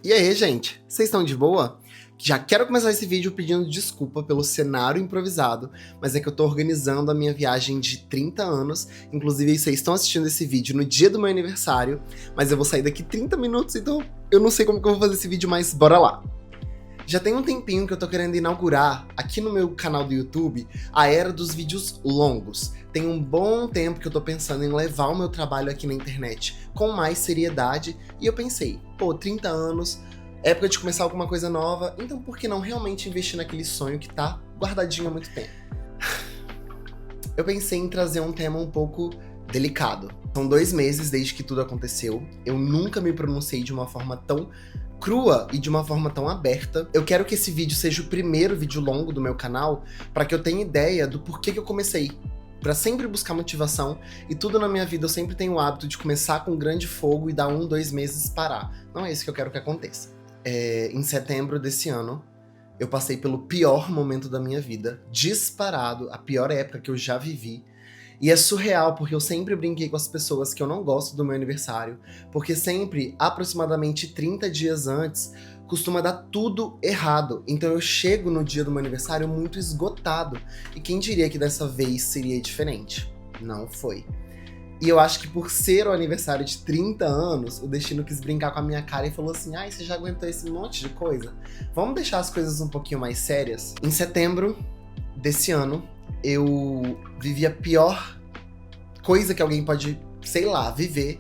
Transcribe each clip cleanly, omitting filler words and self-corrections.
E aí, gente? Vocês estão de boa? Já quero começar esse vídeo pedindo desculpa pelo cenário improvisado, mas é que eu tô organizando a minha viagem de 30 anos. Inclusive, vocês estão assistindo esse vídeo no dia do meu aniversário, mas eu vou sair daqui 30 minutos, então eu não sei como que eu vou fazer esse vídeo, mas bora lá! Já tem um tempinho que eu tô querendo inaugurar aqui no meu canal do YouTube a era dos vídeos longos. Tem um bom tempo que eu tô pensando em levar o meu trabalho aqui na internet com mais seriedade e eu pensei, pô, 30 anos, época de começar alguma coisa nova, então por que não realmente investir naquele sonho que tá guardadinho há muito tempo? Eu pensei em trazer um tema um pouco delicado. São 2 meses desde que tudo aconteceu, eu nunca me pronunciei de uma forma tão crua e de uma forma tão aberta. Eu quero que esse vídeo seja o primeiro vídeo longo do meu canal, para que eu tenha ideia do porquê que eu comecei. Pra sempre buscar motivação, e tudo na minha vida eu sempre tenho o hábito de começar com grande fogo e dar 1, 2 meses parar. Não é isso que eu quero que aconteça. Em setembro desse ano, eu passei pelo pior momento da minha vida, disparado, a pior época que eu já vivi. E é surreal, porque eu sempre brinquei com as pessoas que eu não gosto do meu aniversário, porque sempre, aproximadamente 30 dias antes, costuma dar tudo errado. Então eu chego no dia do meu aniversário muito esgotado. E quem diria que dessa vez seria diferente? Não foi. E eu acho que por ser o aniversário de 30 anos, o destino quis brincar com a minha cara e falou assim: ai, você já aguentou esse monte de coisa? Vamos deixar as coisas um pouquinho mais sérias? Em setembro desse ano, eu vivi a pior coisa que alguém pode, sei lá, viver.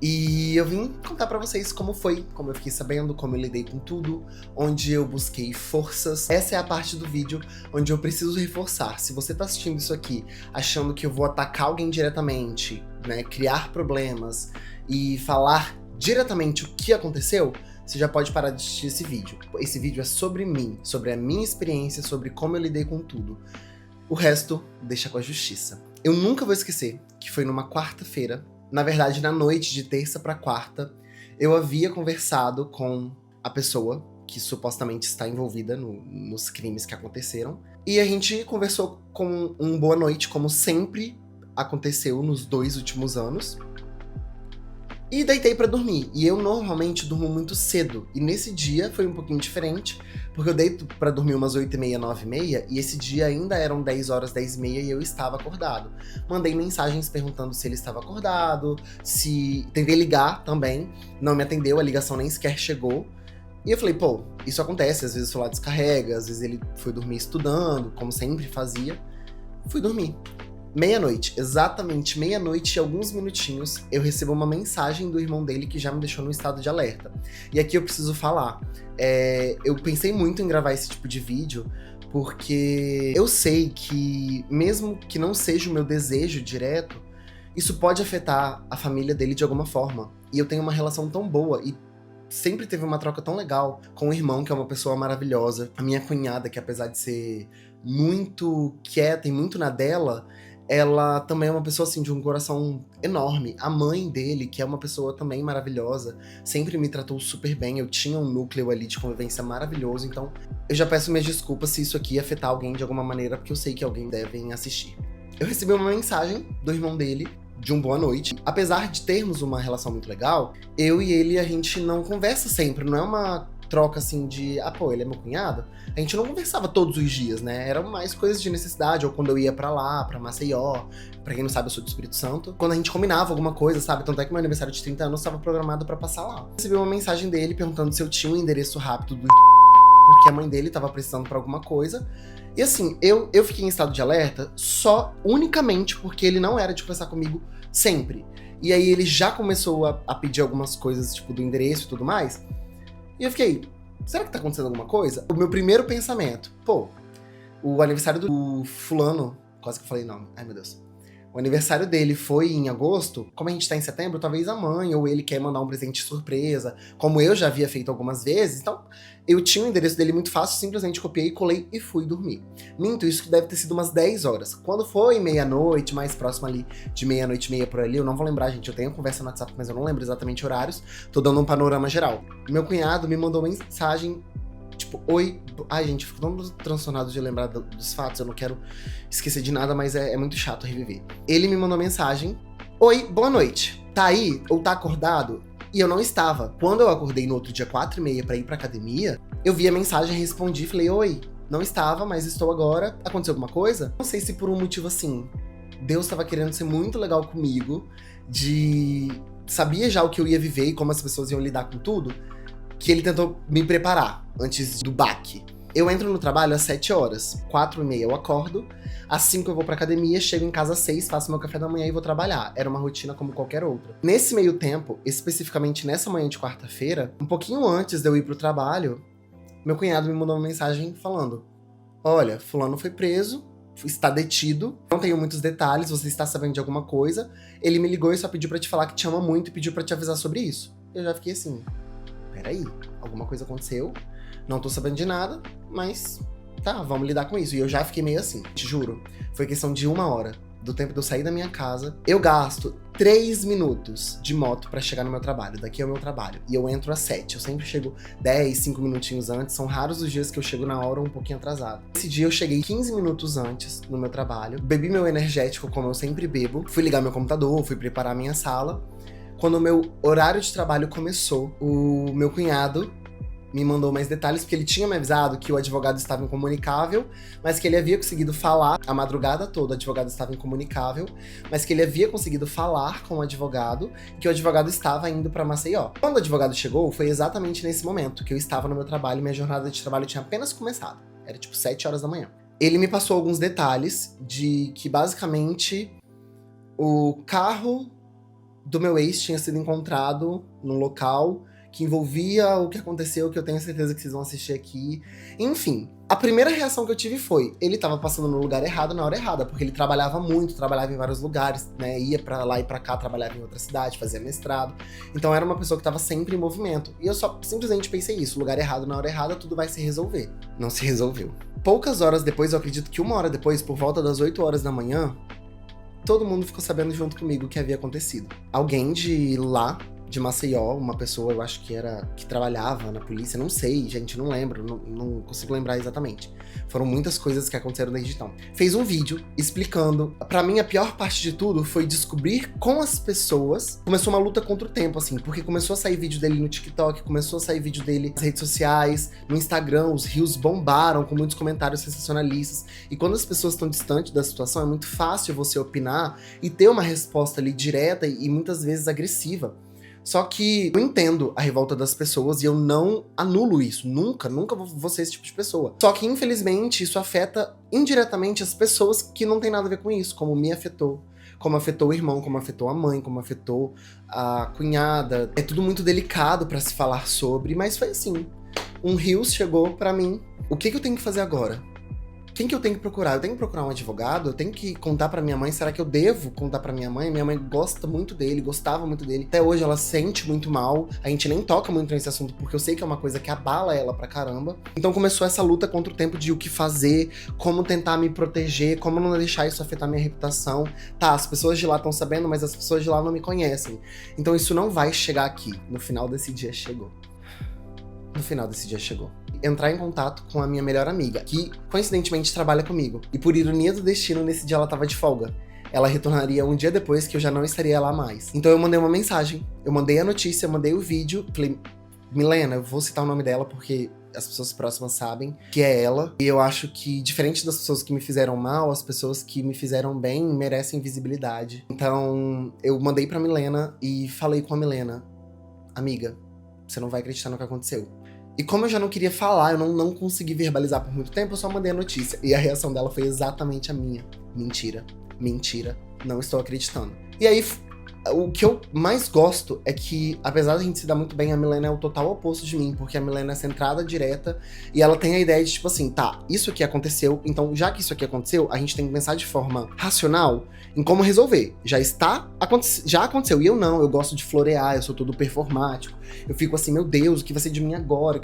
E eu vim contar pra vocês como foi, como eu fiquei sabendo, como eu lidei com tudo, onde eu busquei forças. Essa é a parte do vídeo onde eu preciso reforçar. Se você tá assistindo isso aqui achando que eu vou atacar alguém diretamente, né, criar problemas e falar diretamente o que aconteceu, você já pode parar de assistir esse vídeo. Esse vídeo é sobre mim, sobre a minha experiência, sobre como eu lidei com tudo. O resto, deixa com a justiça. Eu nunca vou esquecer que foi numa quarta-feira, na verdade na noite de terça pra quarta, eu havia conversado com a pessoa que supostamente está envolvida nos crimes que aconteceram. E a gente conversou com um boa noite, como sempre aconteceu nos 2 últimos anos. E deitei pra dormir. E eu normalmente durmo muito cedo. E nesse dia foi um pouquinho diferente, porque eu deito pra dormir umas 8h30, 9h30, e esse dia ainda eram 10 horas, 10h30 e eu estava acordado. Mandei mensagens perguntando se ele estava acordado, se... Tentei ligar também, não me atendeu, a ligação nem sequer chegou. E eu falei, pô, isso acontece, às vezes o celular descarrega, às vezes ele foi dormir estudando, como sempre fazia. Fui dormir. Meia-noite, exatamente meia-noite e alguns minutinhos, eu recebo uma mensagem do irmão dele que já me deixou no estado de alerta. E aqui eu preciso falar, eu pensei muito em gravar esse tipo de vídeo, porque eu sei que, mesmo que não seja o meu desejo direto, isso pode afetar a família dele de alguma forma. E eu tenho uma relação tão boa e sempre teve uma troca tão legal com o irmão, que é uma pessoa maravilhosa. A minha cunhada, que apesar de ser muito quieta e muito na dela, ela também é uma pessoa, assim, de um coração enorme. A mãe dele, que é uma pessoa também maravilhosa, sempre me tratou super bem. Eu tinha um núcleo ali de convivência maravilhoso, então eu já peço minhas desculpas se isso aqui afetar alguém de alguma maneira, porque eu sei que alguém deve assistir. Eu recebi uma mensagem do irmão dele, de um boa noite. Apesar de termos uma relação muito legal, eu e ele, a gente não conversa sempre, não é uma troca assim de, pô, ele é meu cunhado. A gente não conversava todos os dias, né? Eram mais coisas de necessidade, ou quando eu ia pra lá, pra Maceió. Pra quem não sabe, eu sou do Espírito Santo. Quando a gente combinava alguma coisa, sabe? Tanto é que meu aniversário de 30 anos estava programado pra passar lá. Recebi uma mensagem dele perguntando se eu tinha um endereço rápido do porque a mãe dele tava precisando pra alguma coisa. E assim, eu fiquei em estado de alerta unicamente porque ele não era de conversar comigo sempre. E aí ele já começou a pedir algumas coisas, tipo, do endereço e tudo mais. E eu fiquei, será que tá acontecendo alguma coisa? O meu primeiro pensamento, pô, o aniversário do fulano, quase que eu falei nome, ai meu Deus. O aniversário dele foi em agosto, como a gente tá em setembro, talvez a mãe ou ele quer mandar um presente surpresa, como eu já havia feito algumas vezes, então eu tinha o endereço dele muito fácil, simplesmente copiei, colei e fui dormir. Minto, isso deve ter sido umas 10 horas. Quando foi meia-noite, mais próximo ali de meia-noite e meia por ali, eu não vou lembrar, gente, eu tenho conversa no WhatsApp, mas eu não lembro exatamente horários, tô dando um panorama geral. Meu cunhado me mandou mensagem, tipo, oi... Ai, gente, fico tão transtornado de lembrar dos fatos, eu não quero esquecer de nada, mas é muito chato reviver. Ele me mandou mensagem, oi, boa noite, tá aí ou tá acordado? E eu não estava. Quando eu acordei no outro dia, 4h30, pra ir pra academia, eu vi a mensagem, respondi, falei, oi, não estava, mas estou agora. Aconteceu alguma coisa? Não sei se por um motivo assim, Deus estava querendo ser muito legal comigo, sabia já o que eu ia viver e como as pessoas iam lidar com tudo, que ele tentou me preparar antes do baque. Eu entro no trabalho às 7 horas, 4h30 eu acordo, às 5 eu vou pra academia, chego em casa às 6, faço meu café da manhã e vou trabalhar. Era uma rotina como qualquer outra. Nesse meio tempo, especificamente nessa manhã de quarta-feira, um pouquinho antes de eu ir pro trabalho, meu cunhado me mandou uma mensagem falando: olha, fulano foi preso, está detido, não tenho muitos detalhes, você está sabendo de alguma coisa. Ele me ligou e só pediu pra te falar que te ama muito e pediu pra te avisar sobre isso. Eu já fiquei assim, peraí, alguma coisa aconteceu, não tô sabendo de nada, mas tá, vamos lidar com isso. E eu já fiquei meio assim, te juro, foi questão de 1 hora, do tempo de eu sair da minha casa. Eu gasto 3 minutos de moto pra chegar no meu trabalho, daqui é o meu trabalho, e eu entro às 7, eu sempre chego 10, 5 minutinhos antes, são raros os dias que eu chego na hora ou um pouquinho atrasado. Esse dia eu cheguei 15 minutos antes no meu trabalho, bebi meu energético como eu sempre bebo, fui ligar meu computador, fui preparar minha sala. Quando o meu horário de trabalho começou, o meu cunhado me mandou mais detalhes, porque ele tinha me avisado que o advogado estava incomunicável, mas que ele havia conseguido falar a madrugada toda, o advogado estava incomunicável, mas que ele havia conseguido falar com o advogado, que o advogado estava indo para Maceió. Quando o advogado chegou, foi exatamente nesse momento que eu estava no meu trabalho, minha jornada de trabalho tinha apenas começado, era tipo 7 horas da manhã. Ele me passou alguns detalhes de que basicamente o carro do meu ex tinha sido encontrado num local que envolvia o que aconteceu, que eu tenho certeza que vocês vão assistir aqui. Enfim, a primeira reação que eu tive foi, ele tava passando no lugar errado na hora errada, porque ele trabalhava muito, trabalhava em vários lugares, né, ia pra lá e pra cá, trabalhava em outra cidade, fazia mestrado. Então era uma pessoa que tava sempre em movimento. E eu só simplesmente pensei isso, lugar errado na hora errada, tudo vai se resolver. Não se resolveu. Poucas horas depois, eu acredito que 1 hora depois, por volta das 8 horas da manhã, todo mundo ficou sabendo junto comigo o que havia acontecido. Alguém de lá, de Maceió, uma pessoa, eu acho que trabalhava na polícia, não sei, gente, não lembro, não consigo lembrar exatamente. Foram muitas coisas que aconteceram desde então. Fez um vídeo explicando. Pra mim, a pior parte de tudo foi descobrir com as pessoas. Começou uma luta contra o tempo, assim, porque começou a sair vídeo dele no TikTok, começou a sair vídeo dele nas redes sociais, no Instagram, os reels bombaram com muitos comentários sensacionalistas. E quando as pessoas estão distantes da situação, é muito fácil você opinar e ter uma resposta ali direta e muitas vezes agressiva. Só que eu entendo a revolta das pessoas e eu não anulo isso. Nunca vou ser esse tipo de pessoa. Só que, infelizmente, isso afeta indiretamente as pessoas que não tem nada a ver com isso, como me afetou. Como afetou o irmão, como afetou a mãe, como afetou a cunhada. É tudo muito delicado pra se falar sobre, mas foi assim. Um Reels chegou pra mim. O que eu tenho que fazer agora? Quem que eu tenho que procurar? Eu tenho que procurar um advogado? Eu tenho que contar pra minha mãe? Será que eu devo contar pra minha mãe? Minha mãe gosta muito dele, gostava muito dele. Até hoje ela sente muito mal. A gente nem toca muito nesse assunto, porque eu sei que é uma coisa que abala ela pra caramba. Então começou essa luta contra o tempo de o que fazer, como tentar me proteger, como não deixar isso afetar minha reputação. Tá, as pessoas de lá estão sabendo, mas as pessoas de lá não me conhecem. Então isso não vai chegar aqui. No final desse dia chegou. Entrar em contato com a minha melhor amiga, que coincidentemente trabalha comigo. E por ironia do destino, nesse dia ela tava de folga. Ela retornaria um dia depois que eu já não estaria lá mais. Então eu mandei uma mensagem, eu mandei a notícia, eu mandei o vídeo, falei, Milena, eu vou citar o nome dela porque as pessoas próximas sabem que é ela. E eu acho que, diferente das pessoas que me fizeram mal, as pessoas que me fizeram bem merecem visibilidade. Então eu mandei pra Milena e falei com a Milena, amiga, você não vai acreditar no que aconteceu. E como eu já não queria falar, eu não consegui verbalizar por muito tempo, eu só mandei a notícia. E a reação dela foi exatamente a minha. Mentira, não estou acreditando. E aí, o que eu mais gosto é que, apesar da gente se dar muito bem, a Milena é o total oposto de mim, porque a Milena é centrada, direta, e ela tem a ideia de, tipo assim, tá, isso aqui aconteceu, então já que isso aqui aconteceu, a gente tem que pensar de forma racional em como resolver. Já aconteceu, e eu gosto de florear, eu sou todo performático, eu fico assim, meu Deus, o que vai ser de mim agora?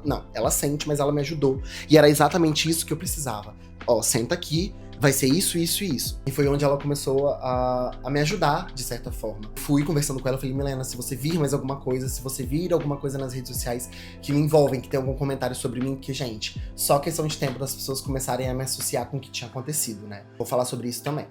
Não, ela sente, mas ela me ajudou, e era exatamente isso que eu precisava. Ó, senta aqui, vai ser isso, isso e isso. E foi onde ela começou a me ajudar, de certa forma. Fui conversando com ela, falei, Milena, se você vir mais alguma coisa, se você vir alguma coisa nas redes sociais que me envolvem, que tem algum comentário sobre mim, que, gente, só questão de tempo das pessoas começarem a me associar com o que tinha acontecido, né? Vou falar sobre isso também.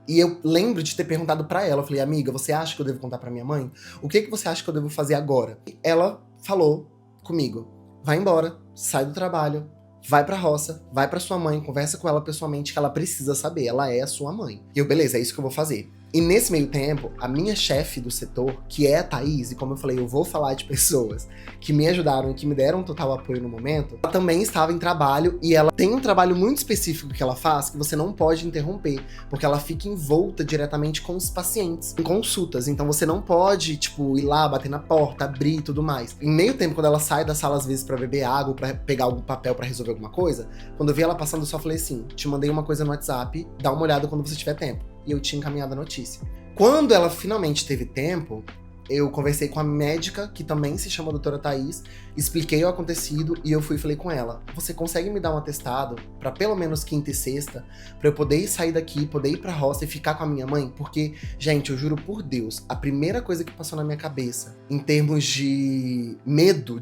E eu lembro de ter perguntado pra ela, eu falei, amiga, você acha que eu devo contar pra minha mãe? O que você acha que eu devo fazer agora? E ela falou comigo, vai embora, sai do trabalho, vai pra roça, vai pra sua mãe, conversa com ela pessoalmente que ela precisa saber, ela é a sua mãe. E eu, beleza, é isso que eu vou fazer. E nesse meio tempo, a minha chefe do setor, que é a Thaís, e como eu falei, eu vou falar de pessoas que me ajudaram e que me deram total apoio no momento, ela também estava em trabalho e ela tem um trabalho muito específico que ela faz que você não pode interromper, porque ela fica envolta diretamente com os pacientes, em consultas, então você não pode, tipo, ir lá, bater na porta, abrir e tudo mais. Em meio tempo, quando ela sai da sala, às vezes, pra beber água, pra pegar algum papel pra resolver alguma coisa, quando eu vi ela passando, eu só falei assim, te mandei uma coisa no WhatsApp, dá uma olhada quando você tiver tempo. E eu tinha encaminhado a notícia. Quando ela finalmente teve tempo, eu conversei com a médica, que também se chama doutora Thaís, expliquei o acontecido e eu fui e falei com ela, você consegue me dar um atestado pra pelo menos quinta e sexta, pra eu poder sair daqui, poder ir pra roça e ficar com a minha mãe? Porque, gente, eu juro por Deus, a primeira coisa que passou na minha cabeça, em termos de medo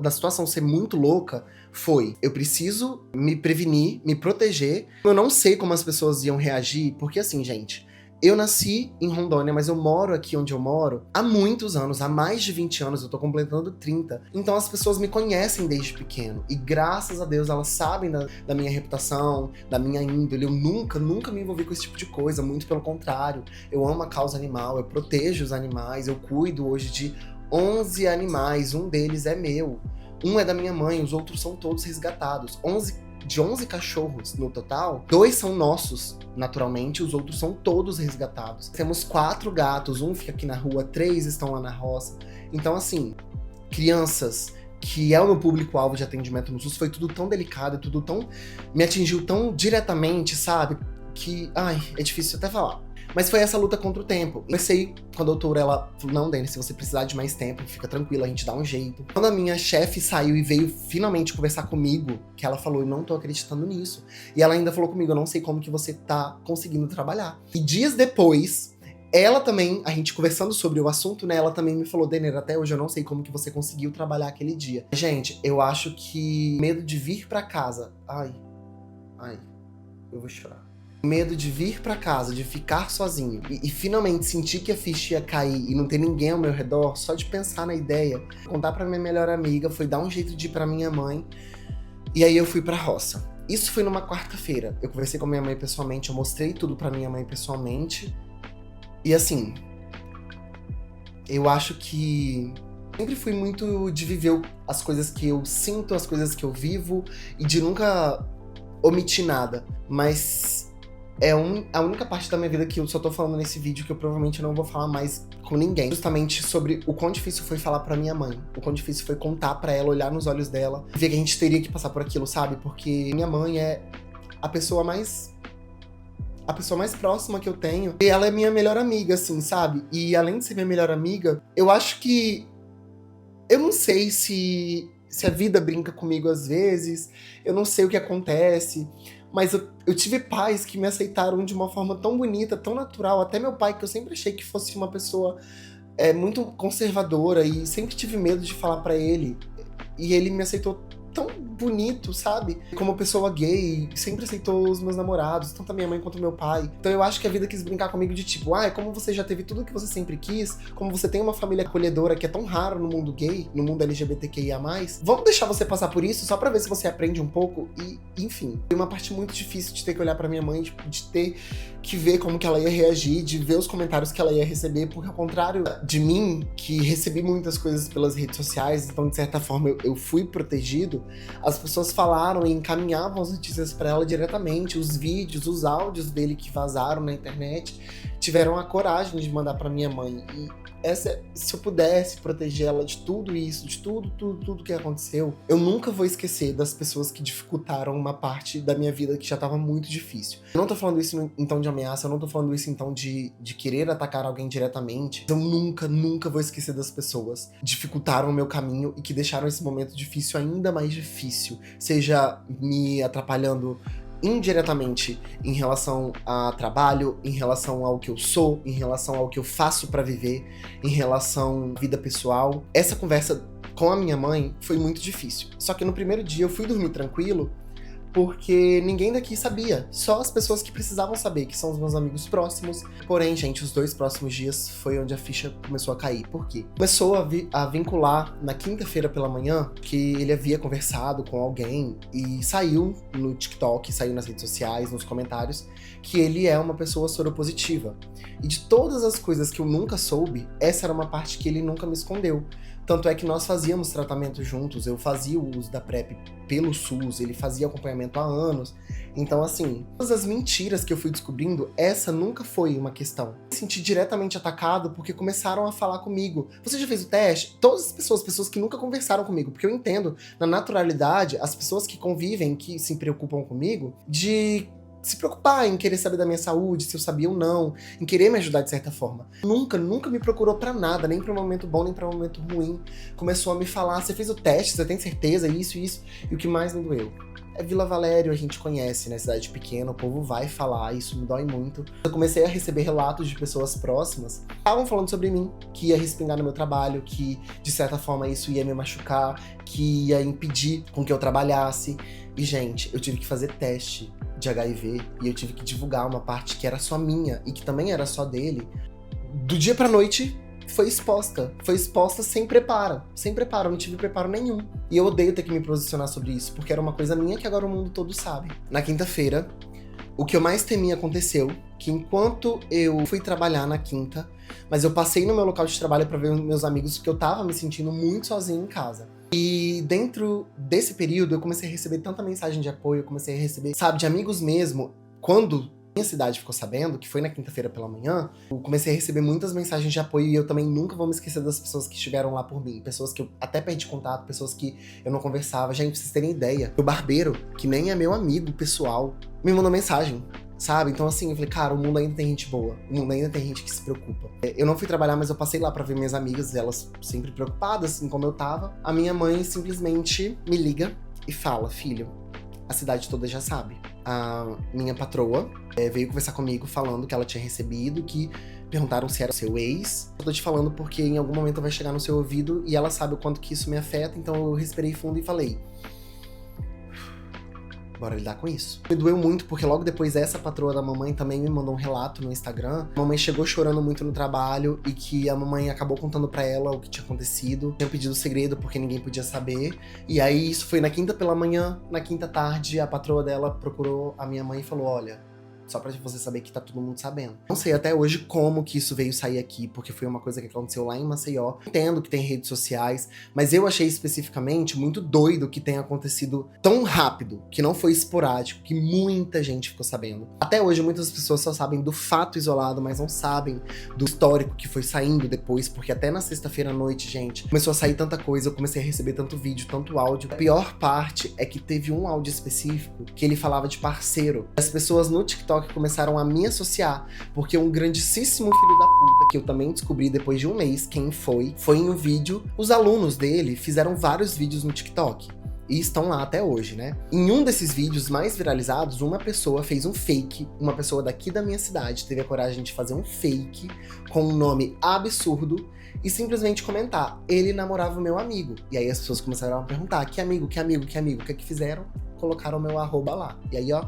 da situação ser muito louca, foi, eu preciso me prevenir, me proteger. Eu não sei como as pessoas iam reagir, porque assim, gente, eu nasci em Rondônia, mas eu moro aqui onde eu moro há muitos anos, há mais de 20 anos, eu tô completando 30. Então as pessoas me conhecem desde pequeno. E graças a Deus elas sabem da minha reputação, da minha índole. Eu nunca me envolvi com esse tipo de coisa, muito pelo contrário. Eu amo a causa animal, eu protejo os animais, eu cuido hoje de 11 animais, um deles é meu. Um é da minha mãe, os outros são todos resgatados. De 11 cachorros no total, 2 são nossos, naturalmente, os outros são todos resgatados. Temos 4 gatos, um fica aqui na rua, 3 estão lá na roça. Então, assim, crianças, que é o meu público-alvo de atendimento no SUS, foi tudo tão delicado, tudo tão... me atingiu tão diretamente, sabe? Que, ai, é difícil até falar. Mas foi essa luta contra o tempo. Comecei com a doutora, ela falou, não, Dani, se você precisar de mais tempo, fica tranquila, a gente dá um jeito. Quando a minha chefe saiu e veio finalmente conversar comigo, que ela falou, eu não tô acreditando nisso. E ela ainda falou comigo, eu não sei como que você tá conseguindo trabalhar. E dias depois, ela também, a gente conversando sobre o assunto, né, ela também me falou, Denner, até hoje eu não sei como que você conseguiu trabalhar aquele dia. Gente, eu acho que medo de vir pra casa, ai, eu vou chorar. Medo de vir pra casa, de ficar sozinho e finalmente sentir que a ficha ia cair e não ter ninguém ao meu redor, só de pensar na ideia, contar pra minha melhor amiga, foi dar um jeito de ir pra minha mãe, e aí eu fui pra roça. Isso foi numa quarta-feira, eu conversei com a minha mãe pessoalmente, eu mostrei tudo pra minha mãe pessoalmente, e assim, eu acho que sempre fui muito de viver as coisas que eu sinto, as coisas que eu vivo, e de nunca omitir nada, mas... é a única parte da minha vida que eu só tô falando nesse vídeo, que eu provavelmente não vou falar mais com ninguém. Justamente sobre o quão difícil foi falar pra minha mãe. O quão difícil foi contar pra ela, olhar nos olhos dela. Ver que a gente teria que passar por aquilo, sabe? Porque minha mãe é a pessoa mais próxima que eu tenho. E ela é minha melhor amiga, assim, sabe? E além de ser minha melhor amiga, eu acho que... eu não sei se a vida brinca comigo às vezes. Eu não sei o que acontece. Mas eu tive pais que me aceitaram de uma forma tão bonita, tão natural. Até meu pai, que eu sempre achei que fosse uma pessoa muito conservadora e sempre tive medo de falar pra ele. E ele me aceitou tão bonito, sabe? Como pessoa gay, sempre aceitou os meus namorados, tanto a minha mãe quanto o meu pai. Então eu acho que a vida quis brincar comigo de tipo, como você já teve tudo que você sempre quis, como você tem uma família acolhedora que é tão raro no mundo gay, no mundo LGBTQIA+, vamos deixar você passar por isso só pra ver se você aprende um pouco e, enfim. Foi uma parte muito difícil de ter que olhar pra minha mãe, de ter que ver como que ela ia reagir, de ver os comentários que ela ia receber, porque ao contrário de mim, que recebi muitas coisas pelas redes sociais, então de certa forma eu fui protegido, as pessoas falaram e encaminhavam as notícias pra ela diretamente, os vídeos, os áudios dele que vazaram na internet, tiveram a coragem de mandar pra minha mãe. E se eu pudesse proteger ela de tudo isso, de tudo que aconteceu, eu nunca vou esquecer das pessoas que dificultaram uma parte da minha vida que já tava muito difícil. Eu não tô falando isso em tom de ameaça, eu não tô falando isso em tom de querer atacar alguém diretamente. Eu nunca vou esquecer das pessoas que dificultaram o meu caminho e que deixaram esse momento difícil ainda mais difícil. Seja me atrapalhando indiretamente em relação a trabalho, em relação ao que eu sou, em relação ao que eu faço pra viver, em relação à vida pessoal. Essa conversa com a minha mãe foi muito difícil. Só que no primeiro dia eu fui dormir tranquilo, porque ninguém daqui sabia. Só as pessoas que precisavam saber, que são os meus amigos próximos. Porém, gente, os 2 próximos dias foi onde a ficha começou a cair. Por quê? Começou a vincular na quinta-feira pela manhã que ele havia conversado com alguém e saiu no TikTok, saiu nas redes sociais, nos comentários, que ele é uma pessoa soropositiva. E de todas as coisas que eu nunca soube, essa era uma parte que ele nunca me escondeu. Tanto é que nós fazíamos tratamento juntos, eu fazia o uso da PrEP pelo SUS, ele fazia acompanhamento há anos. Então, assim, todas as mentiras que eu fui descobrindo, essa nunca foi uma questão. Me senti diretamente atacado porque começaram a falar comigo. Você já fez o teste? Todas as pessoas que nunca conversaram comigo, porque eu entendo, na naturalidade, as pessoas que convivem, que se preocupam comigo, de se preocupar em querer saber da minha saúde, se eu sabia ou não, em querer me ajudar de certa forma. Nunca me procurou pra nada, nem pra um momento bom, nem pra um momento ruim. Começou a me falar, você fez o teste, você tem certeza, isso. E o que mais me doeu é Vila Valério, a gente conhece, né, cidade pequena, o povo vai falar, isso me dói muito. Eu comecei a receber relatos de pessoas próximas que estavam falando sobre mim, que ia respingar no meu trabalho, que de certa forma isso ia me machucar, que ia impedir com que eu trabalhasse. E, gente, eu tive que fazer teste de HIV e eu tive que divulgar uma parte que era só minha e que também era só dele. Do dia pra noite, foi exposta sem preparo, não tive preparo nenhum. E eu odeio ter que me posicionar sobre isso, porque era uma coisa minha que agora o mundo todo sabe. Na quinta-feira, o que eu mais temia aconteceu, que enquanto eu fui trabalhar na quinta, mas eu passei no meu local de trabalho pra ver meus amigos, porque eu tava me sentindo muito sozinho em casa. E dentro desse período, eu comecei a receber tanta mensagem de apoio, eu comecei a receber, sabe, de amigos mesmo. Quando minha cidade ficou sabendo, que foi na quinta-feira pela manhã, eu comecei a receber muitas mensagens de apoio e eu também nunca vou me esquecer das pessoas que estiveram lá por mim. Pessoas que eu até perdi contato, pessoas que eu não conversava. Gente, pra vocês terem ideia, o barbeiro, que nem é meu amigo pessoal, me mandou mensagem. Sabe? Então assim, eu falei, cara, o mundo ainda tem gente boa. O mundo ainda tem gente que se preocupa. Eu não fui trabalhar, mas eu passei lá pra ver minhas amigas, elas sempre preocupadas em como eu tava. A minha mãe simplesmente me liga e fala, filho, a cidade toda já sabe. A minha patroa veio conversar comigo falando que ela tinha recebido, que perguntaram se era seu ex. Eu tô te falando porque em algum momento vai chegar no seu ouvido e ela sabe o quanto que isso me afeta, então eu respirei fundo e falei, bora lidar com isso. Me doeu muito, porque logo depois essa patroa da mamãe também me mandou um relato no Instagram. A mamãe chegou chorando muito no trabalho e que a mamãe acabou contando pra ela o que tinha acontecido. Tinha pedido segredo porque ninguém podia saber. E aí isso foi na quinta pela manhã, na quinta tarde, a patroa dela procurou a minha mãe e falou, olha, só pra você saber que tá todo mundo sabendo. Não sei até hoje como que isso veio sair aqui, porque foi uma coisa que aconteceu lá em Maceió. Entendo que tem redes sociais, mas eu achei especificamente muito doido que tenha acontecido tão rápido, que não foi esporádico, que muita gente ficou sabendo. Até hoje muitas pessoas só sabem do fato isolado, mas não sabem do histórico que foi saindo depois, porque até na sexta-feira à noite, gente, começou a sair tanta coisa, eu comecei a receber tanto vídeo, tanto áudio. A pior parte é que teve um áudio específico que ele falava de parceiro. As pessoas no TikTok começaram a me associar, porque um grandíssimo filho da puta, que eu também descobri depois de um mês quem foi em um vídeo. Os alunos dele fizeram vários vídeos no TikTok e estão lá até hoje, né? Em um desses vídeos mais viralizados, uma pessoa fez um fake, uma pessoa daqui da minha cidade teve a coragem de fazer um fake com um nome absurdo e simplesmente comentar, ele namorava o meu amigo. E aí as pessoas começaram a perguntar, que amigo, o que é que fizeram? Colocaram o meu arroba lá. E aí, ó,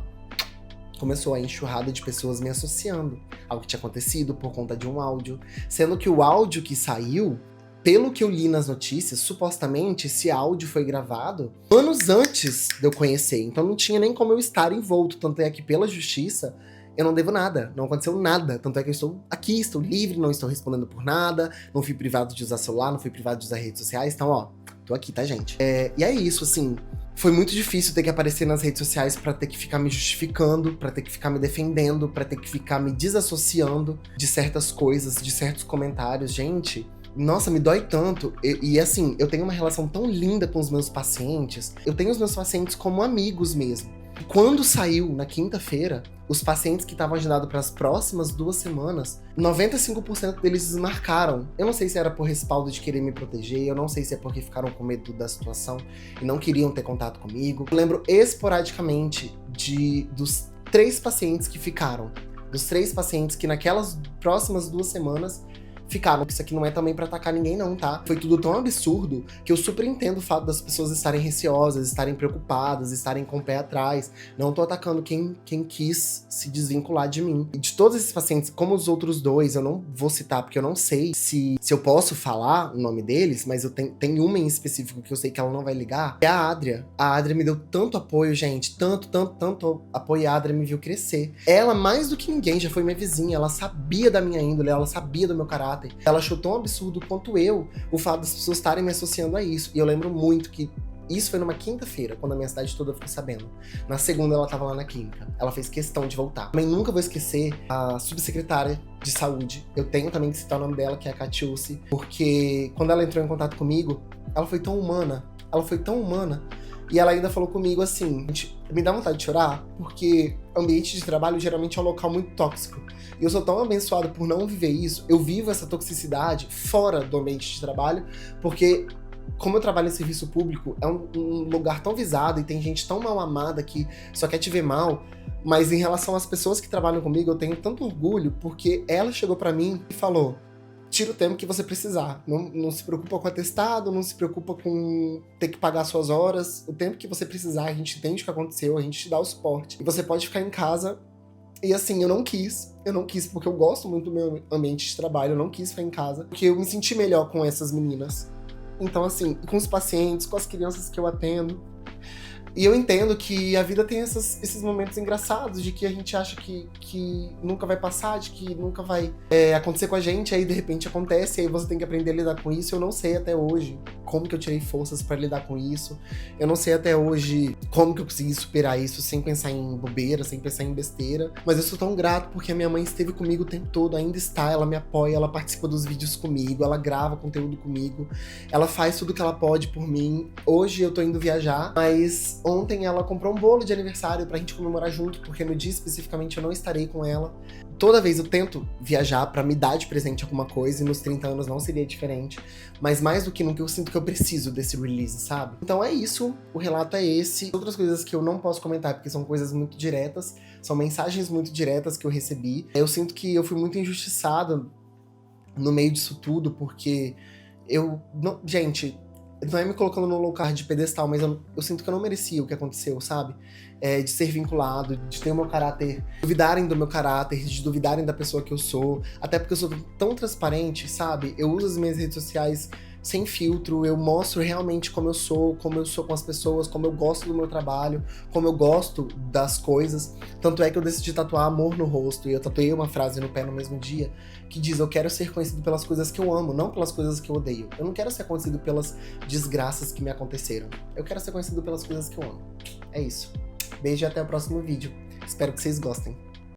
começou a enxurrada de pessoas me associando ao que tinha acontecido por conta de um áudio. Sendo que o áudio que saiu, pelo que eu li nas notícias, supostamente esse áudio foi gravado anos antes de eu conhecer. Então não tinha nem como eu estar envolto. Tanto é que pela justiça, eu não devo nada, não aconteceu nada. Tanto é que eu estou aqui, estou livre, não estou respondendo por nada, não fui privado de usar celular, não fui privado de usar redes sociais. Então, ó, tô aqui, tá, gente? E é isso, assim. Foi muito difícil ter que aparecer nas redes sociais pra ter que ficar me justificando, pra ter que ficar me defendendo, pra ter que ficar me desassociando de certas coisas, de certos comentários. Gente, nossa, me dói tanto. E assim, eu tenho uma relação tão linda com os meus pacientes. Eu tenho os meus pacientes como amigos mesmo. Quando saiu, na quinta-feira, os pacientes que estavam agendados para as próximas 2 semanas, 95% deles desmarcaram. Eu não sei se era por respaldo de querer me proteger, eu não sei se é porque ficaram com medo da situação e não queriam ter contato comigo. Eu lembro esporadicamente dos 3 pacientes que ficaram. Dos 3 pacientes que naquelas próximas 2 semanas ficar. Isso aqui não é também pra atacar ninguém não, tá? Foi tudo tão absurdo que eu super entendo o fato das pessoas estarem receosas, estarem preocupadas, estarem com o pé atrás. Não tô atacando quem quis se desvincular de mim. E de todos esses pacientes, como os outros dois, eu não vou citar porque eu não sei se eu posso falar o nome deles, mas eu tenho uma em específico que eu sei que ela não vai ligar, é a Adria. A Adria me deu tanto apoio, gente, tanto apoio. A Adria me viu crescer. Ela, mais do que ninguém, já foi minha vizinha, ela sabia da minha índole, ela sabia do meu caráter. Ela achou tão absurdo quanto eu o fato das pessoas estarem me associando a isso. E eu lembro muito que isso foi numa quinta-feira, quando a minha cidade toda ficou sabendo. Na segunda, ela tava lá na clínica. Ela fez questão de voltar. Também nunca vou esquecer a subsecretária de saúde. Eu tenho também que citar o nome dela, que é a Catiúce, porque quando ela entrou em contato comigo, ela foi tão humana. Ela foi tão humana. E ela ainda falou comigo assim, me dá vontade de chorar, porque ambiente de trabalho geralmente é um local muito tóxico. E eu sou tão abençoado por não viver isso. Eu vivo essa toxicidade fora do ambiente de trabalho, porque como eu trabalho em serviço público, é um lugar tão visado e tem gente tão mal amada que só quer te ver mal. Mas em relação às pessoas que trabalham comigo, eu tenho tanto orgulho, porque ela chegou pra mim e falou: tira o tempo que você precisar. Não se preocupa com atestado, não se preocupa com ter que pagar suas horas. O tempo que você precisar, a gente entende o que aconteceu, a gente te dá o suporte. E você pode ficar em casa. E assim, eu não quis porque eu gosto muito do meu ambiente de trabalho, eu não quis ficar em casa, porque eu me senti melhor com essas meninas. Então assim, com os pacientes, com as crianças que eu atendo. E eu entendo que a vida tem esses momentos engraçados de que a gente acha que nunca vai passar, de que nunca vai acontecer com a gente, aí de repente acontece, aí você tem que aprender a lidar com isso. Eu não sei até hoje como que eu tirei forças pra lidar com isso. Eu não sei até hoje como que eu consegui superar isso sem pensar em bobeira, sem pensar em besteira. Mas eu sou tão grato porque a minha mãe esteve comigo o tempo todo, ainda está, ela me apoia, ela participa dos vídeos comigo, ela grava conteúdo comigo, ela faz tudo que ela pode por mim. Hoje eu tô indo viajar, mas ontem ela comprou um bolo de aniversário pra gente comemorar junto, porque no dia especificamente eu não estarei com ela. Toda vez eu tento viajar pra me dar de presente alguma coisa, e nos 30 anos não seria diferente. Mas mais do que nunca eu sinto que eu preciso desse release, sabe? Então é isso, o relato é esse. Outras coisas que eu não posso comentar, porque são coisas muito diretas, são mensagens muito diretas que eu recebi. Eu sinto que eu fui muito injustiçado no meio disso tudo, porque gente, não é me colocando num lugar de pedestal, mas eu sinto que eu não merecia o que aconteceu, sabe? De ser vinculado, de ter o meu caráter, duvidarem do meu caráter, de duvidarem da pessoa que eu sou, até porque eu sou tão transparente, sabe? Eu uso as minhas redes sociais sem filtro, eu mostro realmente como eu sou com as pessoas, como eu gosto do meu trabalho, como eu gosto das coisas. Tanto é que eu decidi tatuar amor no rosto, e eu tatuei uma frase no pé no mesmo dia, que diz: eu quero ser conhecido pelas coisas que eu amo, não pelas coisas que eu odeio. Eu não quero ser conhecido pelas desgraças que me aconteceram. Eu quero ser conhecido pelas coisas que eu amo. É isso. Beijo e até o próximo vídeo. Espero que vocês gostem.